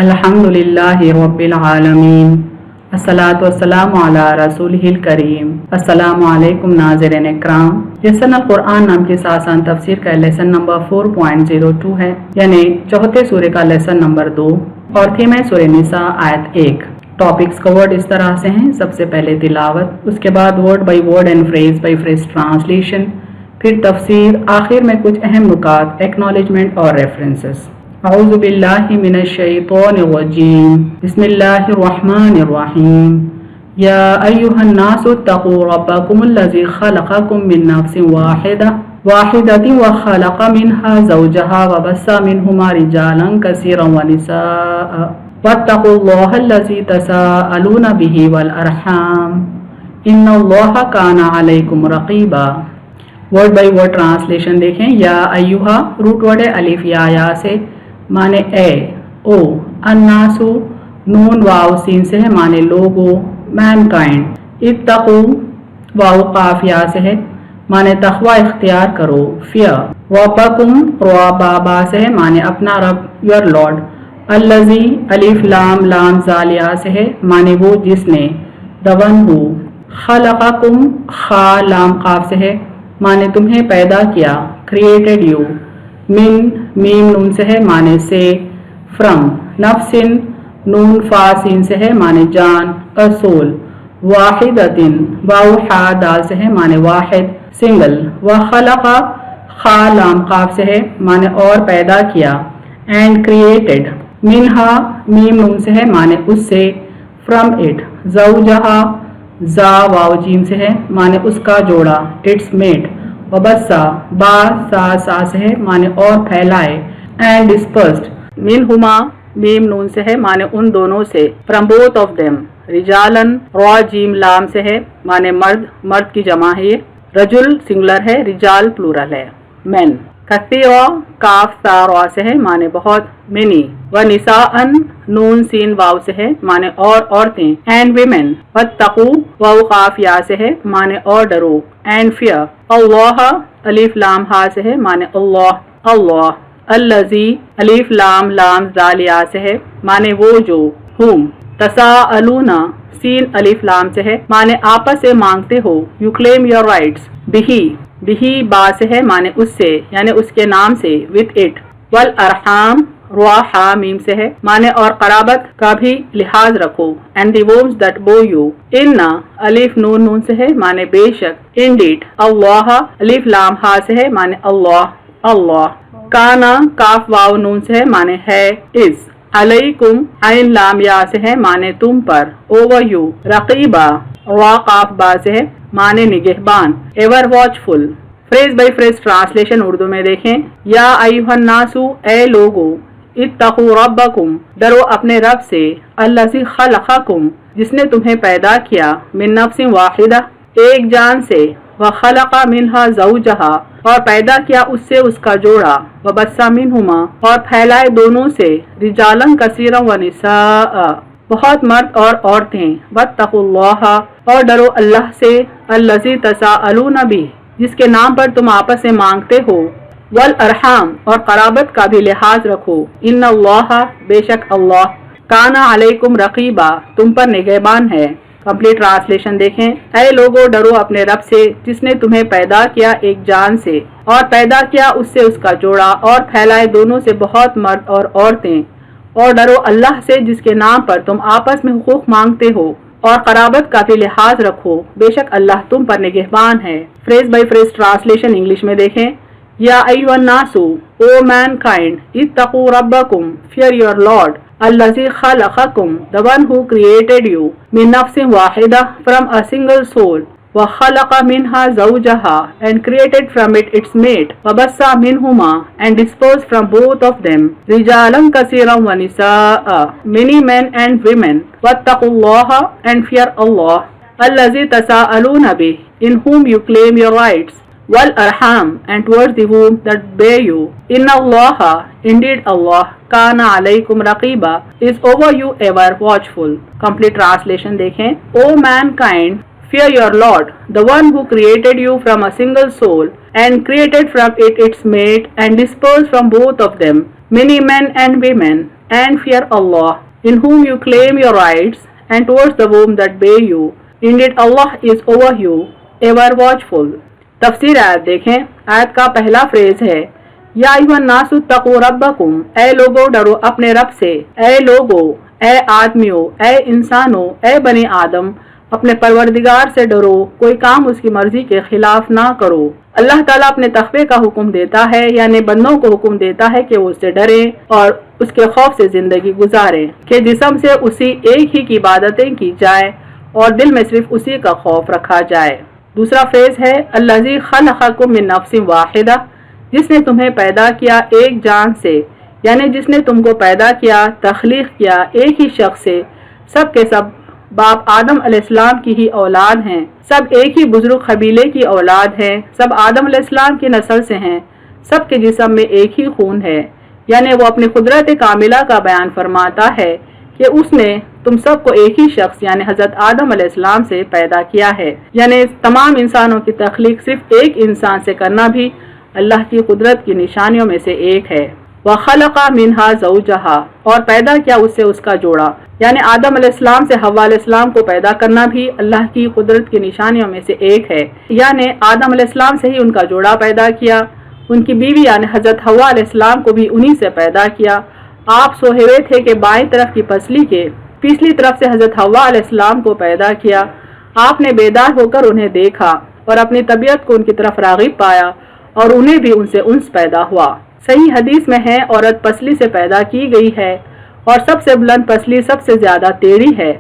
الحمدللہ رب العالمین الصلاۃ والسلام علی رسولہ الکریم۔ السلام علیکم ناظرین اکرام۔ لیسن القرآن نام کی آسان تفسیر کا لیسن نمبر 4.02 ہے، یعنی چوتھے سورے کا لیسن نمبر 2 اور تھیم ہے سورہ نساء آیت 1۔ ٹاپکس کورڈ اس طرح سے ہیں: سب سے پہلے تلاوت، اس کے بعد word by word and phrase by phrase translation, پھر تفسیر، آخر میں کچھ اہم نکات، ایکنالجمنٹ اور ریفرنسز۔ اعوذ باللہ من الشیطان الرجیم، بسم اللہ الرحمن الرحیم۔ یا ایہا الناس اتقوا ربکم الذی خلقکم من نفس واحدۃ وخلق منها زوجها وبث منہما رجالا کثیرا ونساء واتقوا اللہ الذی تساءلون بہ والارحام ان اللہ کان علیکم رقیبا۔ ورڈ بائی ورڈ ٹرانسلیشن دیکھیں۔ یا ایہا روٹ ورڈ ہے الف یا سے، معنی اے، او، الناسو نون واو سین سے ہے، معنی لوگو، مین کائنڈ، اتقو واو قاف یا سے ہے، معنی تقوی اختیار کرو، فیئر، ربکم را بابا سے ہے، معنی اپنا رب، یور لارڈ، الذی الف لام لام زال یا سے ہے، معنی وہ جس نے، the one who، خلقکم خا لام قاف سے ہے، معنی تمہیں پیدا کیا، created you، من میم نون سے ہے، معنی سے، فرم، نفس نون فا سین سے ہے، معنی جان، اصول، واحدۃ واو حا دال سے ہے، معنی واحد، سنگل، وخلق خا لام قاف سے ہے، معنی اور پیدا کیا، اینڈ کریٹڈ، منہا میم نون سے ہے، معنی اس سے، فرم اٹ، زوجہا زا واو جیم سے ہے، معنی اس کا جوڑا، اٹس میٹ، وبسا با سا سے ہے، معنی اور پھیلائے، اینڈ ڈسپرسڈ، منہما میم نون سے ہے، معنی ان دونوں سے، فرام بوتھ آف دیم، رجالن را جیم لام سے ہے، معنی مرد، مرد کی جمع ہے یہ، رجل سنگولر ہے، رجال پلورل ہے، مین، کثیرا کاف سا را سے ہے، معنی بہت، منی، و نساءن نون سین واو سے ہے، معنی اور عورتیں، اینڈ ویمن، واتقو واو قاف یا سے ہے، معنی اور ڈرو، اینڈ فیئر، اللہ الف لام ہا سے ہے، معنی اللہ، اللہ، الذی الف لام لام زال یا سے ہے، معنی وہ جو، ہم، تساءلون سین الف لام سے ہے، معنی آپس سے مانگتے ہو، یو کلیم یور رائٹس، بہی با سے ہے، معنی اس سے، یعنی اس کے نام سے، وتھ اٹ، والارحام را ہا میم سے ہے، معنی اور قرابت کا بھی لحاظ رکھو، اینڈ دی وومز دیٹ بو یو، ان الف نون نون سے ہے، معنی بے شک، انڈیڈ، اللہ الف لام ہا سے ہے، معنی اللہ، اللہ، کانا کاف واو نون سے ہے، معنی ہے، از، علیکم عین لام یا سے ہے، معنی تم پر، اوور یو، رقیبہ را قاف با سے ہے، معنی نگہبان، ever watchful. Phrase by phrase translation Urdu میں دیکھیں۔ یا ایھا الناس، اے لوگو، اتقوا ربکم، ڈرو اپنے رب سے، الذی خلقکم، جس نے تمہیں پیدا کیا، من نفس واحدہ، ایک جان سے، وخلق منہا زوجہا، اور پیدا کیا اس سے اس کا جوڑا، وبث منہما، اور پھیلائے دونوں سے، رجالا کثیرا ونساء، بہت مرد اور عورتیں، واتقوا اللہ، اور ڈرو اللہ سے، الذی تساءلون بہ، جس کے نام پر تم آپس سے مانگتے ہو، والارحام، اور قرابت کا بھی لحاظ رکھو، ان اللہ، بے شک اللہ، کانا علیکم رقیبا، تم پر نگہبان ہے۔ کمپلیٹ ٹرانسلیشن دیکھیں۔ اے لوگو، ڈرو اپنے رب سے جس نے تمہیں پیدا کیا ایک جان سے، اور پیدا کیا اس سے اس کا جوڑا، اور پھیلائے دونوں سے بہت مرد اور عورتیں، اور ڈرو اللہ سے جس کے نام پر تم آپس میں حقوق مانگتے ہو، اور قرابت کا بھی لحاظ رکھو، بے شک اللہ تم پر نگہبان ہے۔ Phrase by phrase translation English میں دیکھیں۔ یا ایھا الناس، او مین کائنڈ، اتقوا ربکم، فیئر یور لارڈ، الذی خلقکم، the one who created you، من نفس واحدہ، from a single soul، وخلق منها زوجها، and created from it its mate، وبث منہما، and dispersed from both of them، رجالا کثیرا ونساء، many men and women، واتقوا اللہ، and fear Allah، الذی تساءلون بہ، in whom you claim your rights، والارحام، and towards the womb that bear you، in Allah, indeed Allah، کانا علیکم رقیبا، is over you ever watchful۔ Complete translation دیکھیں۔ او main kind, fear your Lord, the one who created you from a single soul, and created from it its mate, and dispersed from both of them many men and women, and fear Allah, in whom you claim your rights, and towards the womb that bear you. Indeed Allah is over you, ever watchful. تفسیر آیت دیکھیں. آیت کا پہلا freeze ہے یا ایھا الناس اتقوا ربکم، اے لوگو ڈرو اپنے رب سے. اے لوگو، اے آدمیو، اے انسانو، اے بنی آدم، اپنے پروردگار سے ڈرو، کوئی کام اس کی مرضی کے خلاف نہ کرو. اللہ تعالیٰ اپنے تقوی کا حکم دیتا ہے، یعنی بندوں کو حکم دیتا ہے کہ وہ اس سے ڈریں اور اس کے خوف سے زندگی گزاریں، کہ جسم سے اسی ایک ہی کی عبادتیں کی جائے اور دل میں صرف اسی کا خوف رکھا جائے. دوسرا فیض ہے الذی خلقکم من نفس واحدہ، جس نے تمہیں پیدا کیا ایک جان سے، یعنی جس نے تم کو پیدا کیا، تخلیق کیا ایک ہی شخص سے. سب کے سب باپ آدم علیہ السلام کی ہی اولاد ہیں، سب ایک ہی بزرگ قبیلے کی اولاد ہیں، سب آدم علیہ السلام کی نسل سے ہیں، سب کے جسم میں ایک ہی خون ہے. یعنی وہ اپنی قدرت کاملہ کا بیان فرماتا ہے کہ اس نے تم سب کو ایک ہی شخص یعنی حضرت آدم علیہ السلام سے پیدا کیا ہے. یعنی تمام انسانوں کی تخلیق صرف ایک انسان سے کرنا بھی اللہ کی قدرت کی نشانیوں میں سے ایک ہے. وَخَلَقَ مِنْهَا زَوْجَهَا، اور پیدا کیا اس سے اس کا جوڑا. یعنی آدم علیہ السلام سے حوا علیہ السلام کو پیدا کرنا بھی اللہ کی قدرت کی نشانیوں میں سے ایک ہے. یعنی آدم علیہ السلام سے ہی ان کا جوڑا پیدا کیا. ان کی بیوی یعنی حضرت حوا علیہ السلام کو بھی انہی سے پیدا کیا. آپ سوئے ہوئے تھے کہ بائیں طرف کی پسلی کے پچھلی طرف سے حضرت حوا علیہ السلام کو پیدا کیا. آپ نے بیدار ہو کر انہیں دیکھا اور اپنی طبیعت کو ان کی طرف راغب پایا اور انہیں بھی ان سے انس پیدا ہوا. صحیح حدیث میں ہے عورت پسلی سے پیدا کی گئی ہے اور سب سے بلند پسلی سب سے زیادہ ٹیڑھی ہے.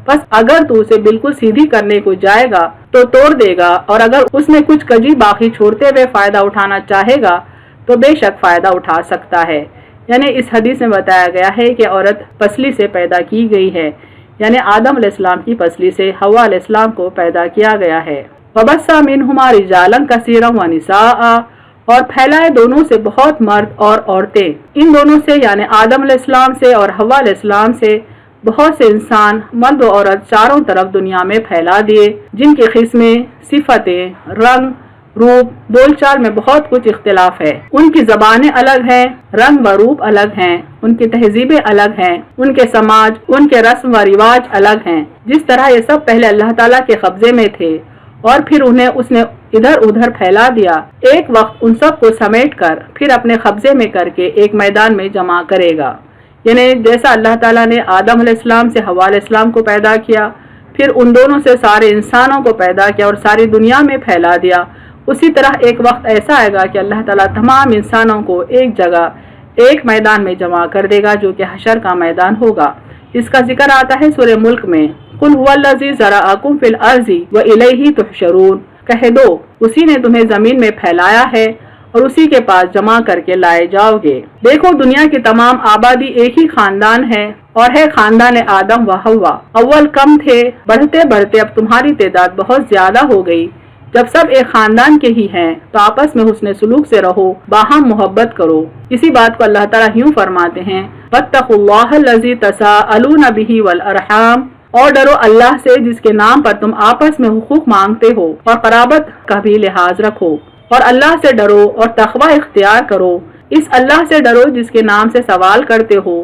بس اگر تو اسے بالکل سیدھی کرنے کو جائے گا تو توڑ دے گا، اور اگر اس میں کچھ کجی باقی چھوڑتے ہوئے فائدہ اٹھانا چاہے گا تو بے شک فائدہ اٹھا سکتا ہے. یعنی اس حدیث میں بتایا گیا ہے کہ عورت پسلی سے پیدا کی گئی ہے، یعنی آدم علیہ السلام کی پسلی سے حوا علیہ السلام کو پیدا کیا گیا ہے. وَبَثَّ مِنْهُمَا رِجَالًا كَثِيرًا وَنِسَاءً، اور پھیلائے دونوں سے بہت مرد اور عورتیں. ان دونوں سے یعنی آدم علیہ السلام سے اور حوا علیہ السلام سے بہت سے انسان مرد و عورت چاروں طرف دنیا میں پھیلا دیے، جن کی قسمیں، صفتیں، رنگ، روپ، بول چال میں بہت کچھ اختلاف ہے. ان کی زبانیں الگ ہیں، رنگ و روپ الگ ہیں، ان کی تہذیبیں الگ ہیں، ان کے سماج، ان کے رسم و رواج الگ ہیں. جس طرح یہ سب پہلے اللہ تعالیٰ کے قبضے میں تھے اور پھر انہیں اس نے ادھر ادھر پھیلا دیا، ایک وقت ان سب کو سمیٹ کر پھر اپنے قبضے میں کر کے ایک میدان میں جمع کرے گا. یعنی جیسا اللہ تعالیٰ نے آدم علیہ السلام سے حوا علیہ السلام کو پیدا کیا، پھر ان دونوں سے سارے انسانوں کو پیدا کیا اور ساری دنیا میں پھیلا دیا، اسی طرح ایک وقت ایسا آئے گا کہ اللہ تعالیٰ تمام انسانوں کو ایک جگہ ایک میدان میں جمع کر دے گا، جو کہ حشر کا میدان ہوگا. اس کا ذکر آتا ہے سورہ ملک میں، قُلْ هُوَ الَّذِي ذَرَأَكُمْ فِي الْأَرْضِ وَإِلَيْهِ تُحْشَرُونَ، کہہ دو اسی نے تمہیں زمین میں پھیلایا ہے اور اسی کے پاس جمع کر کے لائے جاؤ گے. دیکھو دنیا کی تمام آبادی ایک ہی خاندان ہے اور ہے خاندان آدم و حوا. اول کم تھے، بڑھتے بڑھتے اب تمہاری تعداد بہت زیادہ ہو گئی. جب سب ایک خاندان کے ہی ہیں تو آپس میں حسن سلوک سے رہو، باہم محبت کرو. اسی بات کو اللہ تعالیٰ یوں فرماتے ہیں وَاتَّقُوا اللَّهَ الَّذِي تَسَاءَلُونَ بِهِ وَالْأَرْحَامَ، اور ڈرو اللہ سے جس کے نام پر تم آپس میں حقوق مانگتے ہو اور قرابت کا بھی لحاظ رکھو. اور اللہ سے ڈرو اور تقوی اختیار کرو. اس اللہ سے ڈرو جس کے نام سے سوال کرتے ہو،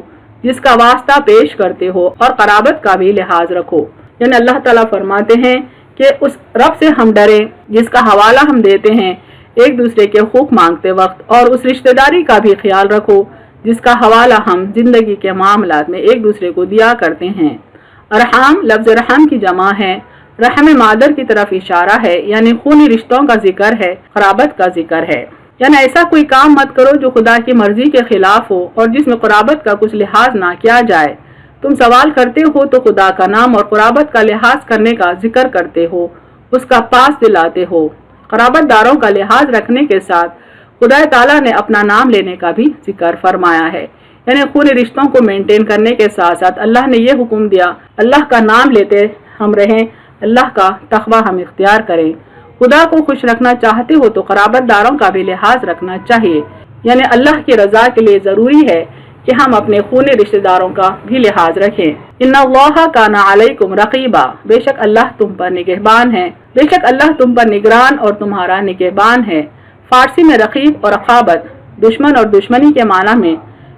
جس کا واسطہ پیش کرتے ہو، اور قرابت کا بھی لحاظ رکھو. یعنی اللہ تعالیٰ فرماتے ہیں کہ اس رب سے ہم ڈریں جس کا حوالہ ہم دیتے ہیں ایک دوسرے کے حقوق مانگتے وقت، اور اس رشتہ داری کا بھی خیال رکھو جس کا حوالہ ہم زندگی کے معاملات میں ایک دوسرے کو دیا کرتے ہیں. ارحام لفظ رحم کی جمع ہے، رحم مادر کی طرف اشارہ ہے، یعنی خونی رشتوں کا ذکر ہے، قرابت کا ذکر ہے. یعنی ایسا کوئی کام مت کرو جو خدا کی مرضی کے خلاف ہو اور جس میں قرابت کا کچھ لحاظ نہ کیا جائے. تم سوال کرتے ہو تو خدا کا نام اور قرابت کا لحاظ کرنے کا ذکر کرتے ہو، اس کا پاس دلاتے ہو. قرابت داروں کا لحاظ رکھنے کے ساتھ خدا تعالیٰ نے اپنا نام لینے کا بھی ذکر فرمایا ہے. یعنی خونی رشتوں کو مینٹین کرنے کے ساتھ ساتھ اللہ نے یہ حکم دیا اللہ کا نام لیتے ہم رہیں، اللہ کا تقوی ہم اختیار کریں. خدا کو خوش رکھنا چاہتے ہو تو قرابت داروں کا بھی لحاظ رکھنا چاہیے. یعنی اللہ کی رضا کے لیے ضروری ہے کہ ہم اپنے خونی رشتہ داروں کا بھی لحاظ رکھیں. ان اللہ کان علیکم رقیبا، بے شک اللہ تم پر نگہبان ہے، بے شک اللہ تم پر نگران اور تمہارا نگہبان ہے. فارسی میں رقیب اور رقابت دشمن اور دشمنی کے معنی میں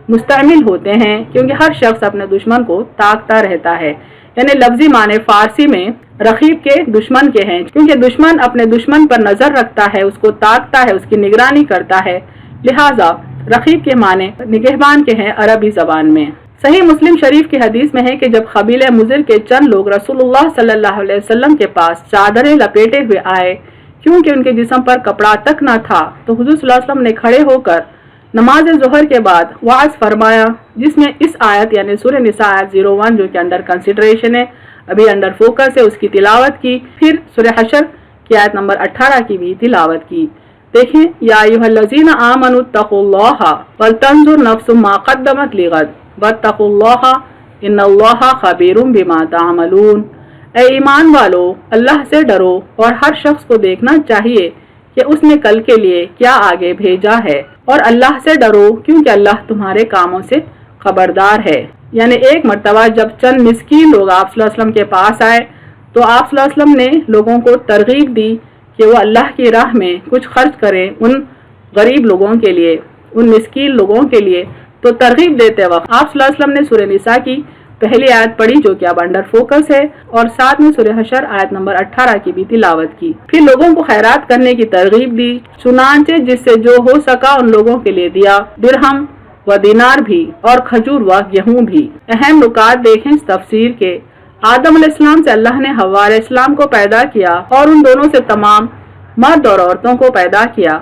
مستعمل ہوتے ہیں کیونکہ ہر شخص اپنے دشمن کو تاکتا رہتا ہے، یعنی لفظی معنی فارسی میں رقیب کے دشمن کے ہیں، کیونکہ دشمن اپنے دشمن پر نظر رکھتا ہے، اس کو تاکتا ہے، اس کی نگرانی کرتا ہے، لہٰذا رقیب کے معنی نگہبان کے ہیں عربی زبان میں۔ صحیح مسلم شریف کی حدیث میں ہے کہ جب قبیلہ مضر کے چند لوگ رسول اللہ صلی اللہ علیہ وسلم کے پاس چادریں لپیٹے ہوئے آئے کیونکہ ان کے جسم پر کپڑا تک نہ تھا، تو حضور صلی اللہ علیہ وسلم نے کھڑے ہو کر نماز ظہر کے بعد وعظ فرمایا، جس میں اس آیت یعنی سورہ نساء آیت 01 جو کہ انڈر کنسیڈریشن ہے، ابھی انڈر فوکس ہے، اس کی تلاوت کی، پھر سورہ حشر کی آیت نمبر 18 کی بھی تلاوت کی۔ دیکھیں، یا ایھا الذین آمنوا اتقوا اللہ ولتنظر نفس ما قدمت لغد واتقوا اللہ ان اللہ خبیر بما تعملون۔ اے ایمان والو، اللہ سے ڈرو اور ہر شخص کو دیکھنا چاہیے کہ اس نے کل کے لیے کیا آگے بھیجا ہے، اور اللہ سے ڈرو کیونکہ اللہ تمہارے کاموں سے خبردار ہے۔ یعنی ایک مرتبہ جب چند مسکین لوگ آپ صلی اللہ علیہ وسلم کے پاس آئے تو آپ صلی اللہ علیہ وسلم نے لوگوں کو ترغیب دی کہ وہ اللہ کی راہ میں کچھ خرچ کریں ان غریب لوگوں کے لیے، ان مسکین لوگوں کے لیے۔ تو ترغیب دیتے وقت آپ صلی اللہ علیہ وسلم نے سورہ نساء کی پہلی آیت پڑھی جو کہ اب انڈر فوکس ہے، اور ساتھ میں سورہ حشر آیت نمبر 18 کی بھی تلاوت کی۔ پھر لوگوں کو خیرات کرنے کی ترغیب دی، چنانچہ جس سے جو ہو سکا ان لوگوں کے لیے دیا، درہم و دینار بھی اور کھجور و گیہوں بھی۔ اہم نکات دیکھیں اس تفسیر کے۔ آدم علیہ السلام سے اللہ نے حوا علیہ السلام کو پیدا کیا اور ان دونوں سے تمام مرد اور عورتوں کو پیدا کیا۔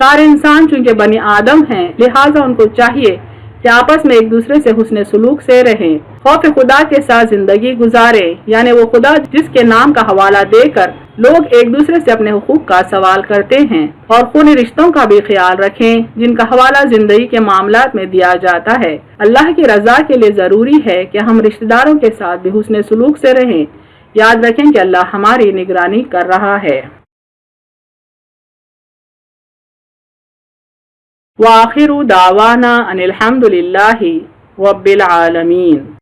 سارے انسان چونکہ بنی آدم ہیں، لہٰذا ان کو چاہیے کہ آپس میں ایک دوسرے سے حسن سلوک سے رہیں، خوف خدا کے ساتھ زندگی گزاریں، یعنی وہ خدا جس کے نام کا حوالہ دے کر لوگ ایک دوسرے سے اپنے حقوق کا سوال کرتے ہیں، اور خونی رشتوں کا بھی خیال رکھیں جن کا حوالہ زندگی کے معاملات میں دیا جاتا ہے۔ اللہ کی رضا کے لیے ضروری ہے کہ ہم رشتہ داروں کے ساتھ بھی حسن سلوک سے رہیں۔ یاد رکھیں کہ اللہ ہماری نگرانی کر رہا ہے۔ وآخر دعوانا ان الحمد للہ رب العالمین۔